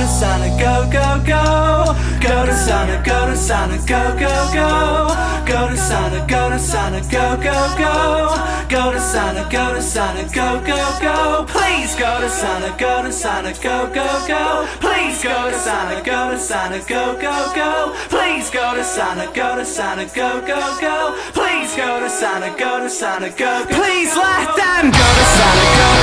to Sonic, go, go, go. Go to Sonic, go to Sonic, go, go, go. Go to Sonic, go to Sonic, go, go, go. Go to Sonic, go to Sonic, go, go, go. Please go to Sonic, go to Sonic, go, go, go. Please go to Sonic, go to Sonic, go, go, go. Please go to Sonic, go to Sonic, go, go, go. Please go to Sonic, go to Sonic, go, go. Please let them go to Sonic, go to